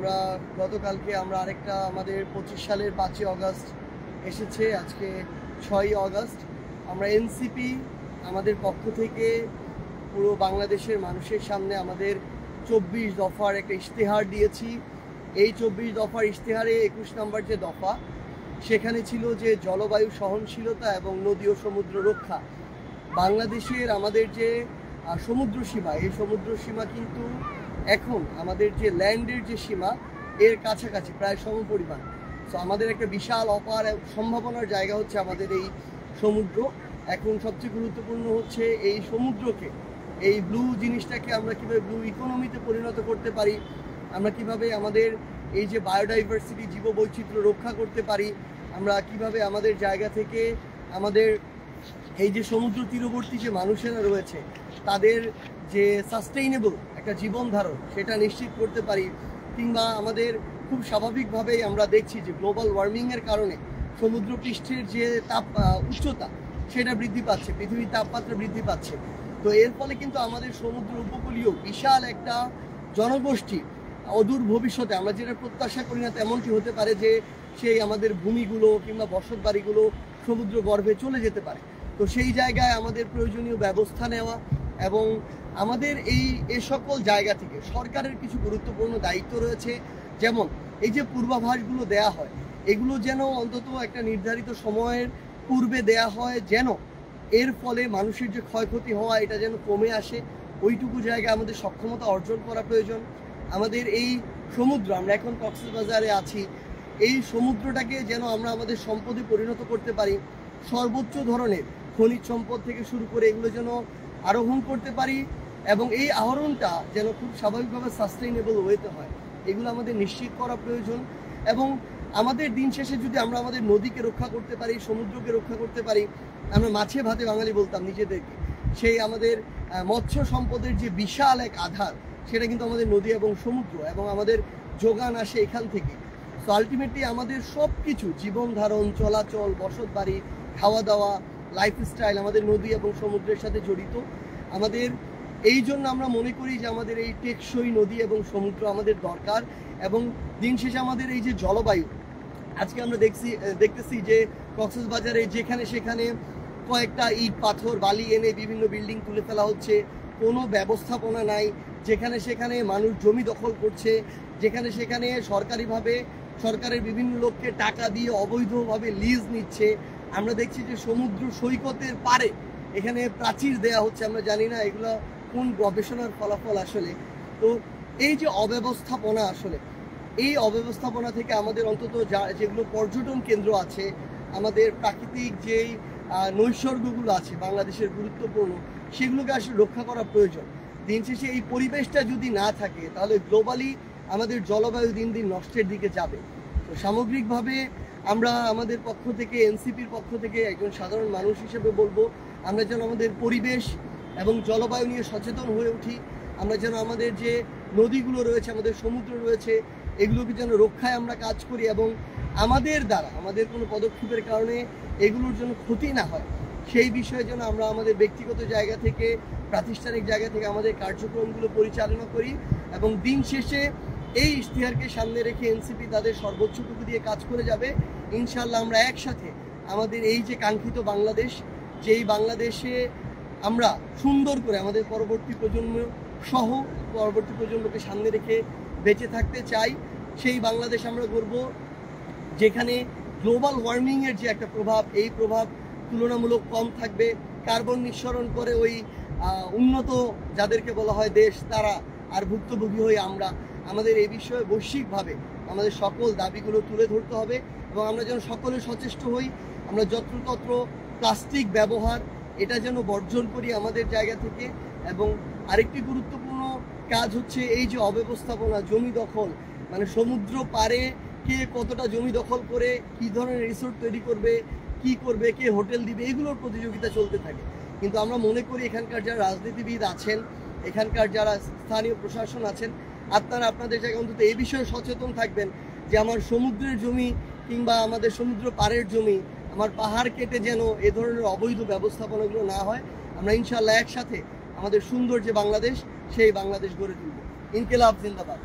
আমরা গতকালকে আরেকটা আমাদের 25 সালের 5ই অগাস্ট এসেছে, আজকে 6ই অগাস্ট। আমরা এনসিপি আমাদের পক্ষ থেকে পুরো বাংলাদেশের মানুষের সামনে আমাদের 24 দফার একটা ইশতেহার দিয়েছি। এই 24 দফার ইশতেহারে 21 নম্বর যে দফা, সেখানে ছিল যে জলবায়ু সহনশীলতা এবং নদী ও সমুদ্র রক্ষা। বাংলাদেশের আমাদের যে সমুদ্র সীমা, এই সমুদ্র সীমা কিন্তু এখন আমাদের যে ল্যান্ডের যে সীমা এর কাছাকাছি প্রায় সমপরিমাণ। সো আমাদের একটা বিশাল অপার সম্ভাবনার জায়গা হচ্ছে আমাদের এই সমুদ্র। এখন সবচেয়ে গুরুত্বপূর্ণ হচ্ছে এই সমুদ্রকে, এই ব্লু জিনিসটাকে আমরা কীভাবে ব্লু ইকোনমিতে পরিণত করতে পারি, আমরা কিভাবে আমাদের এই যে বায়োডাইভার্সিটি জীববৈচিত্র্য রক্ষা করতে পারি, আমরা কিভাবে আমাদের জায়গা থেকে আমাদের এই যে সমুদ্র তীরবর্তী যে মানুষেরা রয়েছে তাদের যে সাস্টেইনেবল একটা জীবন ধারণ সেটা নিশ্চিত করতে পারি। কিংবা আমাদের খুব স্বাভাবিকভাবেই আমরা দেখছি যে গ্লোবাল ওয়ার্মিংয়ের কারণে সমুদ্র পৃষ্ঠের যে উচ্চতা সেটা বৃদ্ধি পাচ্ছে, পৃথিবীর তাপমাত্রা বৃদ্ধি পাচ্ছে। তো এর ফলে কিন্তু আমাদের সমুদ্র উপকূলীয় বিশাল একটা জনগোষ্ঠী অদূর ভবিষ্যতে, আমরা যেটা প্রত্যাশা করি না তেমনটি হতে পারে যে সেই আমাদের ভূমিগুলো কিংবা বসত বাড়িগুলো সমুদ্র গর্ভে চলে যেতে পারে। তো সেই জায়গায় আমাদের প্রয়োজনীয় ব্যবস্থা নেওয়া এবং আমাদের এ সকল জায়গা থেকে সরকারের কিছু গুরুত্বপূর্ণ দায়িত্ব রয়েছে। যেমন এই যে পূর্বাভাসগুলো দেয়া হয়, এগুলো যেন অন্তত একটা নির্ধারিত সময়ের পূর্বে দেয়া হয়, যেন এর ফলে মানুষের যে ক্ষয়ক্ষতি হওয়া এটা যেন কমে আসে। ওইটুকু জায়গায় আমাদের সক্ষমতা অর্জন করা প্রয়োজন। আমাদের এই সমুদ্র, আমরা এখন কক্সবাজারে আছি, এই সমুদ্রটাকে যেন আমরা আমাদের সম্পদে পরিণত করতে পারি। সর্বোচ্চ ধরনের খনিজ সম্পদ থেকে শুরু করে এগুলো যেন আরোহণ করতে পারি এবং এই আহরণটা যেন খুব স্বাভাবিকভাবে সাস্টেইনেবল ওয়েতে হয়, এগুলো আমাদের নিশ্চিত করা প্রয়োজন। এবং আমাদের দিন শেষে যদি আমরা আমাদের নদীকে রক্ষা করতে পারি, সমুদ্রকে রক্ষা করতে পারি, আমরা মাছে ভাতে বাঙালি বলতাম নিজেদেরকে, সেই আমাদের মৎস্য সম্পদের যে বিশাল এক আধার সেটা কিন্তু আমাদের নদী এবং সমুদ্র, এবং আমাদের যোগান আসে এখান থেকে। সো আলটিমেটলি আমাদের সব কিছু জীবন ধারণ, চলাচল, বসত বাড়ি, খাওয়া দাওয়া, লাইফস্টাইল আমাদের নদী এবং সমুদ্রের সাথে জড়িত। আমাদের এই জন্য আমরা মনে করি যে আমাদের এই টেকসই নদী এবং সমুদ্র আমাদের দরকার। এবং দিন শেষে আমাদের এই যে জলবায়ু, আজকে আমরা দেখতেছি যে কক্সবাজারে যেখানে সেখানে কয়েকটা ইট পাথর বালি এনে বিভিন্ন বিল্ডিং তুলে ফেলা হচ্ছে, কোনো ব্যবস্থাপনা নাই, যেখানে সেখানে মানুষ জমি দখল করছে, যেখানে সেখানে সরকারিভাবে সরকারের বিভিন্ন লোককে টাকা দিয়ে অবৈধভাবে লিজ নিচ্ছে। আমরা দেখছি যে সমুদ্র সৈকতের পারে এখানে প্রাচীর দেয়া হচ্ছে, আমরা জানি না এগুলো কোন গবেষণার ফলাফল আসলে। তো এই যে অব্যবস্থাপনা, আসলে এই অব্যবস্থাপনা থেকে আমাদের অন্তত যেগুলো পর্যটন কেন্দ্র আছে, আমাদের প্রাকৃতিক যেই নৈসর্গগুলো আছে বাংলাদেশের গুরুত্বপূর্ণ, সেগুলোকে আসলে রক্ষা করা প্রয়োজন। দিন শেষে এই পরিবেশটা যদি না থাকে তাহলে গ্লোবালি আমাদের জলবায়ু দিন দিন নষ্টের দিকে যাবে। তো সামগ্রিকভাবে আমরা আমাদের পক্ষ থেকে, এনসিপির পক্ষ থেকে একজন সাধারণ মানুষ হিসেবে বলবো, আমরা যেন আমাদের পরিবেশ এবং জলবায়ু নিয়ে সচেতন হয়ে উঠি। আমরা যেন আমাদের যে নদীগুলো রয়েছে, আমাদের সমুদ্র রয়েছে, এগুলোকে যেন রক্ষায় আমরা কাজ করি এবং আমাদের দ্বারা আমাদের কোনো পদক্ষেপের কারণে এগুলোর জন্য ক্ষতি না হয়, সেই বিষয়ে যেন আমরা আমাদের ব্যক্তিগত জায়গা থেকে, প্রাতিষ্ঠানিক জায়গা থেকে আমাদের কার্যক্রমগুলো পরিচালনা করি। এবং দিন শেষে এই ইশতেহারকে সামনে রেখে এনসিপি তাদের সর্বোচ্চটুকু দিয়ে কাজ করে যাবে। ইনশাল্লাহ আমরা একসাথে আমাদের এই যে কাঙ্ক্ষিত বাংলাদেশ, যেই বাংলাদেশে আমরা সুন্দর করে আমাদের পরবর্তী প্রজন্ম সহ পরবর্তী প্রজন্মকে সামনে রেখে বেঁচে থাকতে চাই, সেই বাংলাদেশ আমরা গড়ব যেখানে গ্লোবাল ওয়ার্মিংয়ের যে একটা প্রভাব, এই প্রভাব তুলনামূলক কম থাকবে। কার্বন নিঃসরণ করে ওই উন্নত যাদেরকে বলা হয় দেশ, তারা আর ভুক্তভোগী হয়ে আমরা। আমাদের এই বিষয়ে বৈশ্বিকভাবে আমাদের সকল দাবিগুলো তুলে ধরতে হবে এবং আমরা যেন সকলে সচেষ্ট হই। আমরা যত্রতত্র প্লাস্টিক ব্যবহার এটা যেন বর্জন করি আমাদের জায়গা থেকে। এবং আরেকটি গুরুত্বপূর্ণ কাজ হচ্ছে এই যে অব্যবস্থাপনা, জমি দখল, মানে সমুদ্র পারে কে কতটা জমি দখল করে কী ধরনের রিসোর্ট তৈরি করবে, কি করবে, কে হোটেল দিবে, এগুলোর প্রতিযোগিতা চলতে থাকে। কিন্তু আমরা মনে করি এখানকার যারা রাজনীতিবিদ আছেন, এখানকার যারা স্থানীয় প্রশাসন আছেন, আপনারা আপনাদের জায়গায় অন্তত এই বিষয়ে সচেতন থাকবেন যে আমার সমুদ্রের জমি কিংবা আমাদের সমুদ্র পাড়ের জমি, আমার পাহাড় কেটে যেন এ ধরনের অবৈধ ব্যবস্থাপনাগুলো না হয়। আমরা ইনশাআল্লাহ একসাথে আমাদের সুন্দর যে বাংলাদেশ, সেই বাংলাদেশ গড়ে তুলব। ইনকিলাব জিন্দাবাদ।